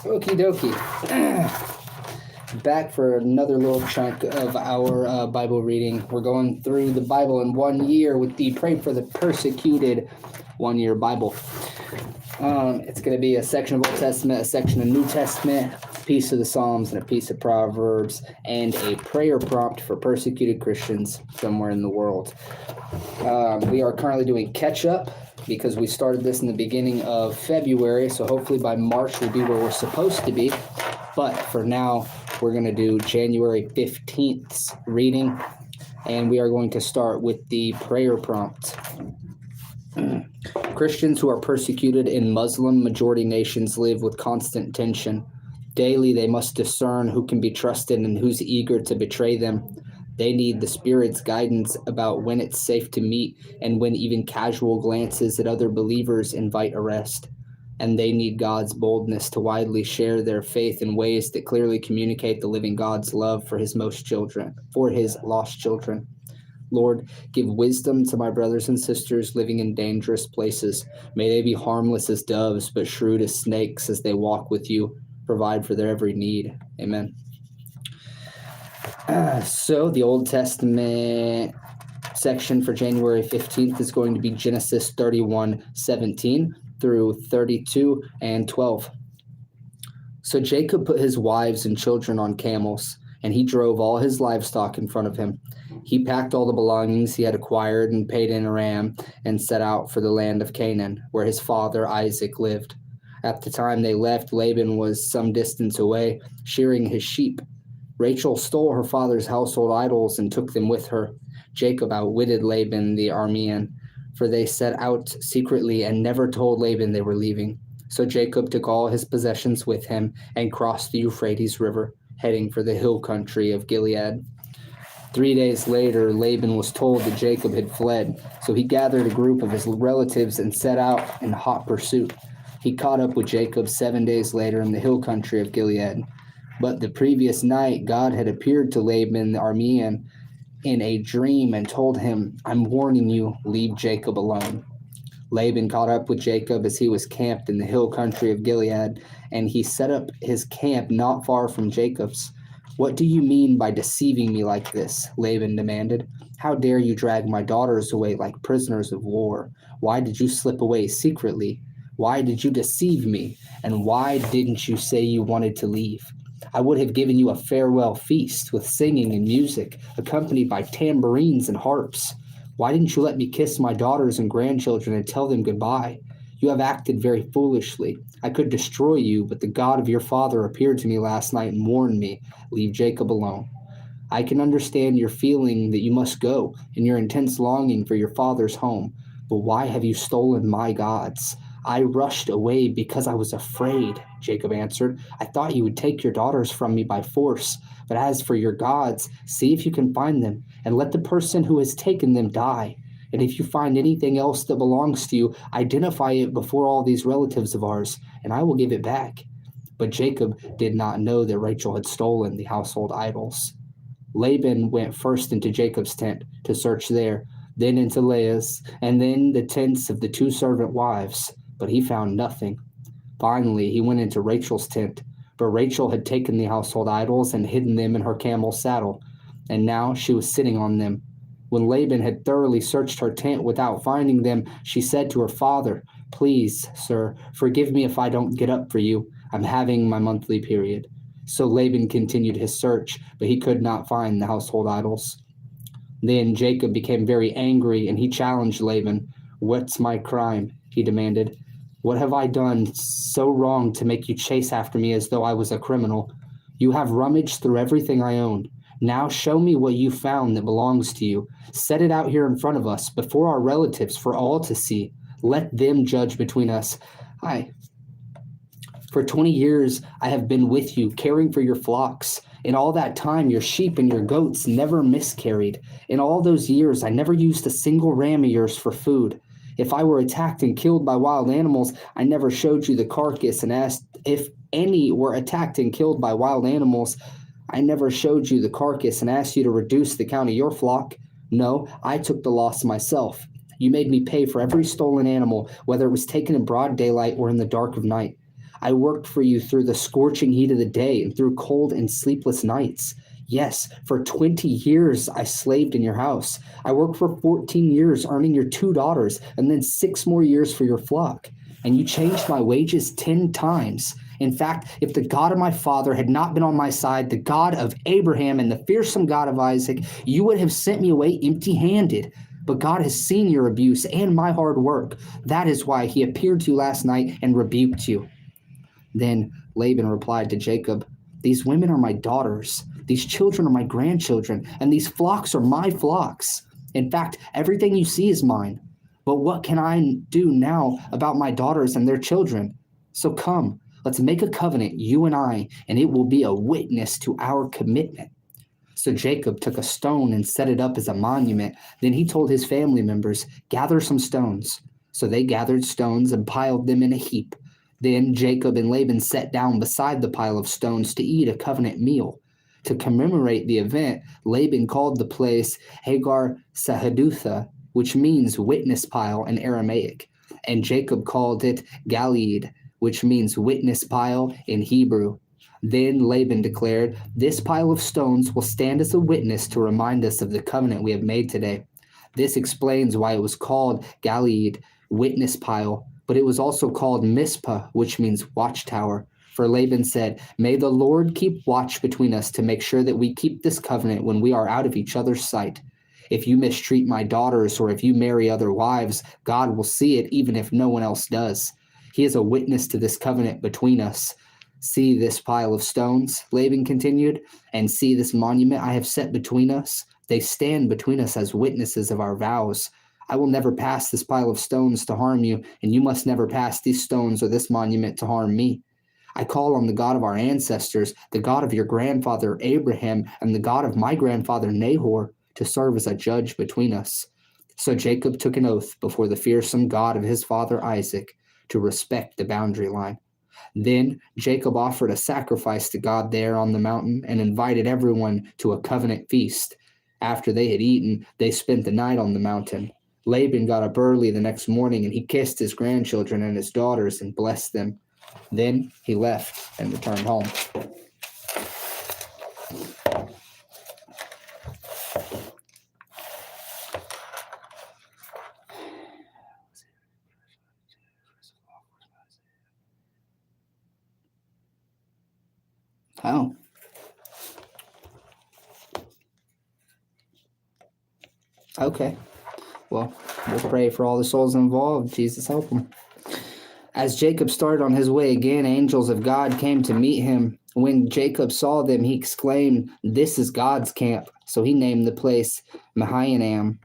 Okie dokie. Back for another little chunk of our Bible reading. We're going through the Bible in 1 year with the Pray for the Persecuted 1 year Bible. It's going to be a section of Old Testament, a section of New Testament, a piece of the Psalms, and a piece of Proverbs, and a prayer prompt for persecuted Christians somewhere in the world. We are currently doing catch-up because we started this in the beginning of February, so hopefully by March we'll be where we're supposed to be. But for now, we're going to do January 15th's reading, and we are going to start with the prayer prompt. Christians who are persecuted in Muslim-majority nations live with constant tension. Daily, they must discern who can be trusted and who's eager to betray them. They need the Spirit's guidance about when it's safe to meet and when even casual glances at other believers invite arrest. And they need God's boldness to widely share their faith in ways that clearly communicate the living God's love for his lost children. Lord, give wisdom to my brothers and sisters living in dangerous places. May they be harmless as doves, but shrewd as snakes as they walk with you. Provide for their every need. Amen. So the Old Testament section for January 15th is going to be Genesis 31:17 through 32:12. So Jacob put his wives and children on camels, and he drove all his livestock in front of him. He packed all the belongings he had acquired and paid in a ram and set out for the land of Canaan, where his father Isaac lived. At the time they left, Laban was some distance away, shearing his sheep. Rachel stole her father's household idols and took them with her. Jacob outwitted Laban the Aramean, for they set out secretly and never told Laban they were leaving. So Jacob took all his possessions with him and crossed the Euphrates River, heading for the hill country of Gilead. 3 days later, Laban was told that Jacob had fled, so he gathered a group of his relatives and set out in hot pursuit. He caught up with Jacob 7 days later in the hill country of Gilead. But the previous night, God had appeared to Laban the Aramean in a dream and told him, "I'm warning you, leave Jacob alone." Laban caught up with Jacob as he was camped in the hill country of Gilead, and he set up his camp not far from Jacob's. "What do you mean by deceiving me like this?" Laban demanded. "How dare you drag my daughters away like prisoners of war? Why did you slip away secretly? Why did you deceive me? And why didn't you say you wanted to leave? I would have given you a farewell feast with singing and music, accompanied by tambourines and harps. Why didn't you let me kiss my daughters and grandchildren and tell them goodbye? You have acted very foolishly. I could destroy you, but the God of your father appeared to me last night and warned me, leave Jacob alone. I can understand your feeling that you must go and your intense longing for your father's home, but why have you stolen my gods? I rushed away because I was afraid," Jacob answered. "I thought you would take your daughters from me by force. But as for your gods, see if you can find them, and let the person who has taken them die. And if you find anything else that belongs to you, identify it before all these relatives of ours, and I will give it back." But Jacob did not know that Rachel had stolen the household idols. Laban went first into Jacob's tent to search there, then into Leah's, and then the tents of the 2 servant wives. But he found nothing. Finally, he went into Rachel's tent, but Rachel had taken the household idols and hidden them in her camel's saddle, and now she was sitting on them. When Laban had thoroughly searched her tent without finding them, she said to her father, "Please, sir, forgive me if I don't get up for you. I'm having my monthly period." So Laban continued his search, but he could not find the household idols. Then Jacob became very angry, and he challenged Laban. "What's my crime?" he demanded. "What have I done so wrong to make you chase after me as though I was a criminal? You have rummaged through everything I owned. Now show me what you found that belongs to you. Set it out here in front of us, before our relatives, for all to see. Let them judge between us. For 20 years I have been with you, caring for your flocks. In all that time, your sheep and your goats never miscarried. In all those years, I never used a single ram of yours for food. If I were attacked and killed by wild animals, I never showed you the carcass and asked if any were attacked and killed by wild animals. I never showed you the carcass and asked you to reduce the count of your flock. No, I took the loss myself. You made me pay for every stolen animal, whether it was taken in broad daylight or in the dark of night. I worked for you through the scorching heat of the day and through cold and sleepless nights. Yes, for 20 years I slaved in your house. I worked for 14 years, earning your 2 daughters, and then 6 more years for your flock. And you changed my wages 10 times. In fact, if the God of my father had not been on my side, the God of Abraham and the fearsome God of Isaac, you would have sent me away empty-handed. But God has seen your abuse and my hard work. That is why he appeared to you last night and rebuked you. Then Laban replied to Jacob, These women are my daughters, these children are my grandchildren, and these flocks are my flocks. In fact, everything you see is mine. But what can I do now about my daughters and their children? So come, let's make a covenant, you and I, and it will be a witness to our commitment. So Jacob took a stone and set it up as a monument. Then he told his family members, Gather some stones. So they gathered stones and piled them in a heap. Then Jacob and Laban sat down beside the pile of stones to eat a covenant meal. To commemorate the event, Laban called the place Hagar Sahadutha, which means witness pile in Aramaic, and Jacob called it Galeed, which means witness pile in Hebrew. Then Laban declared, This pile of stones will stand as a witness to remind us of the covenant we have made today. This explains why it was called Galeed, witness pile, but it was also called Mizpah, which means watchtower. For Laban said, May the Lord keep watch between us to make sure that we keep this covenant when we are out of each other's sight. If you mistreat my daughters or if you marry other wives, God will see it even if no one else does. He is a witness to this covenant between us. See this pile of stones, Laban continued, and see this monument I have set between us. They stand between us as witnesses of our vows. I will never pass this pile of stones to harm you, and you must never pass these stones or this monument to harm me. I call on the God of our ancestors, the God of your grandfather Abraham, and the God of my grandfather Nahor, to serve as a judge between us. So Jacob took an oath before the fearsome God of his father Isaac to respect the boundary line. Then Jacob offered a sacrifice to God there on the mountain and invited everyone to a covenant feast. After they had eaten, they spent the night on the mountain. Laban got up early the next morning, and he kissed his grandchildren and his daughters and blessed them. Then he left and returned home. Oh. Okay. Well, we'll pray for all the souls involved. Jesus help them. As Jacob started on his way again, angels of God came to meet him. When Jacob saw them, he exclaimed, This is God's camp. So he named the place Nahamaim.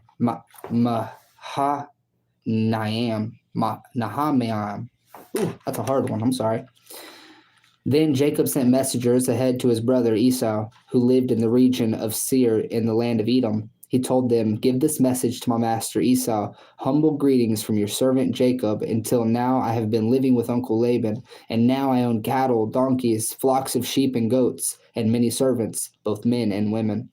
Ooh, that's a hard one. I'm sorry. Then Jacob sent messengers ahead to his brother Esau, who lived in the region of Seir in the land of Edom. He told them, Give this message to my master Esau, humble greetings from your servant Jacob. Until now I have been living with Uncle Laban, and now I own cattle, donkeys, flocks of sheep and goats, and many servants, both men and women.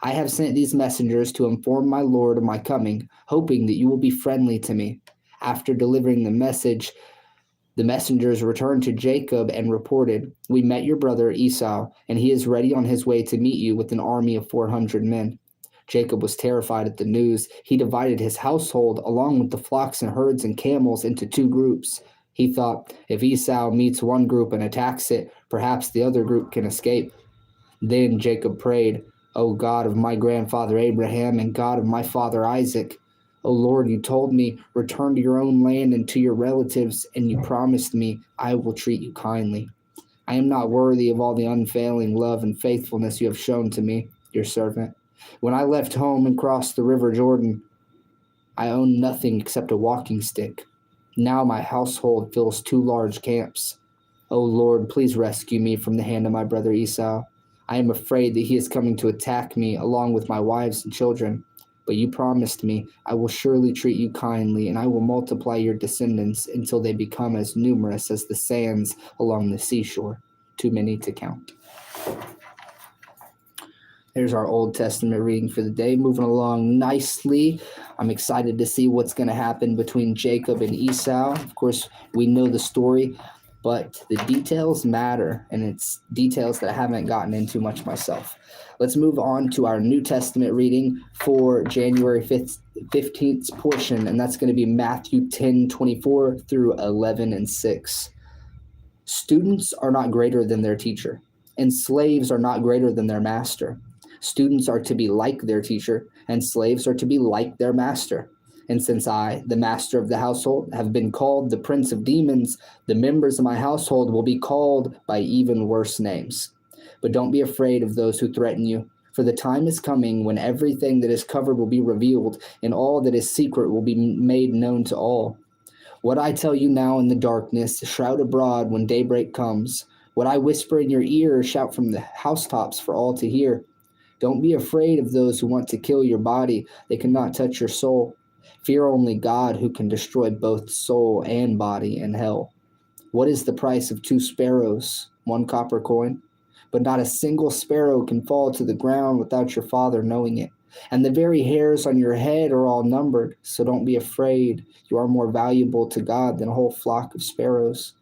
I have sent these messengers to inform my lord of my coming, hoping that you will be friendly to me. After delivering the message, the messengers returned to Jacob and reported, We met your brother Esau, and he is ready on his way to meet you with an army of 400 men. Jacob was terrified at the news. He divided his household, along with the flocks and herds and camels, into 2 groups. He thought, if Esau meets one group and attacks it, perhaps the other group can escape. Then Jacob prayed, O God of my grandfather Abraham and God of my father Isaac, O Lord, you told me, return to your own land and to your relatives, and you promised me, I will treat you kindly. I am not worthy of all the unfailing love and faithfulness you have shown to me, your servant. When I left home and crossed the river Jordan, I owned nothing except a walking stick. Now my household fills 2 large camps. O Lord, please rescue me from the hand of my brother Esau. I am afraid that he is coming to attack me along with my wives and children. But you promised me, I will surely treat you kindly, and I will multiply your descendants until they become as numerous as the sands along the seashore, too many to count. There's our Old Testament reading for the day. Moving along nicely. I'm excited to see what's going to happen between Jacob and Esau. Of course, we know the story, but the details matter, and it's details that I haven't gotten into much myself. Let's move on to our New Testament reading for January 15th portion, and that's going to be Matthew 10:24 through 11:6. Students are not greater than their teacher, and slaves are not greater than their master. Students are to be like their teacher, and slaves are to be like their master. And since I, the master of the household, have been called the prince of demons, the members of my household will be called by even worse names. But don't be afraid of those who threaten you, for the time is coming when everything that is covered will be revealed, and all that is secret will be made known to all. What I tell you now in the darkness, shout abroad when daybreak comes. What I whisper in your ear, shout from the housetops for all to hear. Don't be afraid of those who want to kill your body. They cannot touch your soul. Fear only God, who can destroy both soul and body in hell. What is the price of 2 sparrows, 1 copper coin? But not a single sparrow can fall to the ground without your Father knowing it. And the very hairs on your head are all numbered, so don't be afraid. You are more valuable to God than a whole flock of sparrows.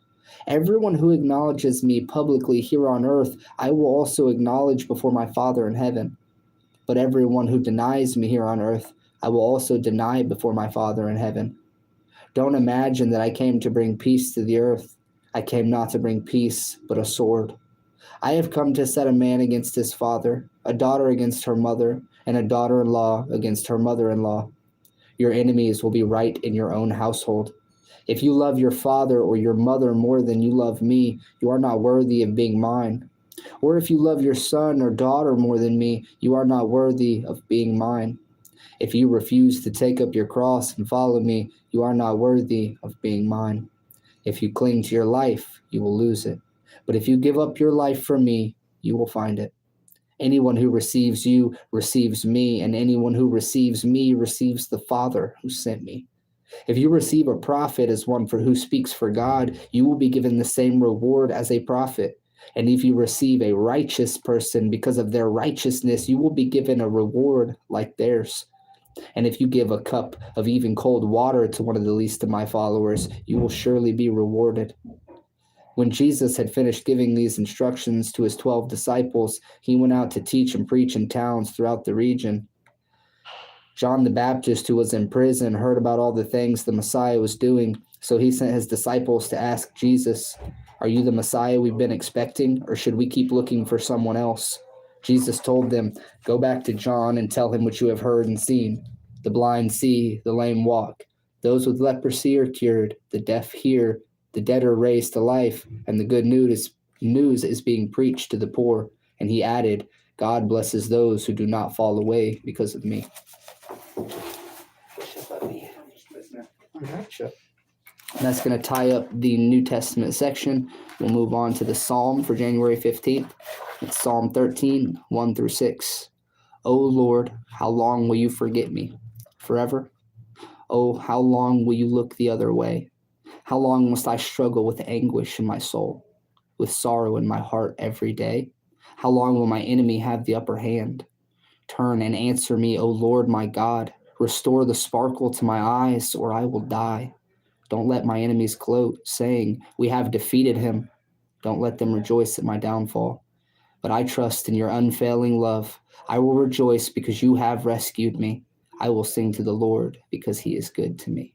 Everyone who acknowledges me publicly here on earth, I will also acknowledge before my Father in heaven. But everyone who denies me here on earth, I will also deny before my Father in heaven. Don't imagine that I came to bring peace to the earth. I came not to bring peace, but a sword. I have come to set a man against his father, a daughter against her mother, and a daughter-in-law against her mother-in-law. Your enemies will be right in your own household. If you love your father or your mother more than you love me, you are not worthy of being mine. Or if you love your son or daughter more than me, you are not worthy of being mine. If you refuse to take up your cross and follow me, you are not worthy of being mine. If you cling to your life, you will lose it. But if you give up your life for me, you will find it. Anyone who receives you receives me, and anyone who receives me receives the Father who sent me. If you receive a prophet as one who speaks for God, you will be given the same reward as a prophet. And if you receive a righteous person because of their righteousness, you will be given a reward like theirs. And if you give a cup of even cold water to one of the least of my followers, you will surely be rewarded. When Jesus had finished giving these instructions to his 12 disciples, he went out to teach and preach in towns throughout the region. John the Baptist, who was in prison, heard about all the things the Messiah was doing, so he sent his disciples to ask Jesus, "Are you the Messiah we've been expecting, or should we keep looking for someone else?" Jesus told them, "Go back to John and tell him what you have heard and seen. The blind see, the lame walk, those with leprosy are cured, the deaf hear, the dead are raised to life, and the good news is being preached to the poor." And he added, "God blesses those who do not fall away because of me." And that's going to tie up the New Testament section. We'll move on to the Psalm for January 15th. It's Psalm 13, 1 through 6. O Lord, how long will you forget me? Forever? Oh, how long will you look the other way? How long must I struggle with anguish in my soul, with sorrow in my heart every day? How long will my enemy have the upper hand? Turn and answer me, O Lord my God. Restore the sparkle to my eyes, or I will die. Don't let my enemies gloat, saying, "We have defeated him." Don't let them rejoice at my downfall. But I trust in your unfailing love. I will rejoice because you have rescued me. I will sing to the Lord because he is good to me.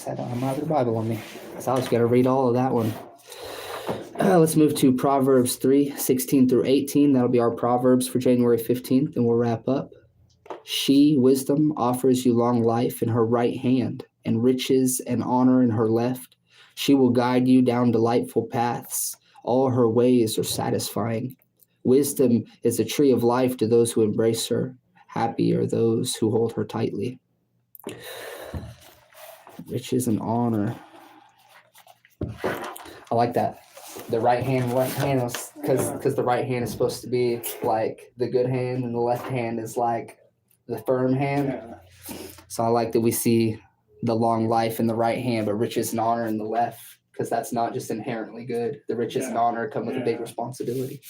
I don't have my other Bible on me, so I was going to read all of that one. Let's move to Proverbs 3, 16 through 18. That'll be our Proverbs for January 15th, and we'll wrap up. She, wisdom, offers you long life in her right hand, and riches and honor in her left. She will guide you down delightful paths. All her ways are satisfying. Wisdom is a tree of life to those who embrace her. Happy are those who hold her tightly. Riches and honor. I like that. The right hand, left hand, because the right hand is supposed to be like the good hand, and the left hand is like the firm hand. So I like that we see the long life in the right hand, but riches and honor in the left, because that's not just inherently good. The riches and honor come with a big responsibility.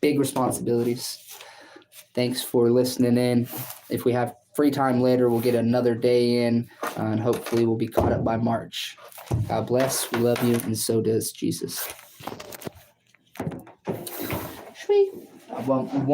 Big responsibilities. Thanks for listening in. If we have free time later, we'll get another day in, and hopefully we'll be caught up by March. God bless. We love you, and so does Jesus. Sweet. We won't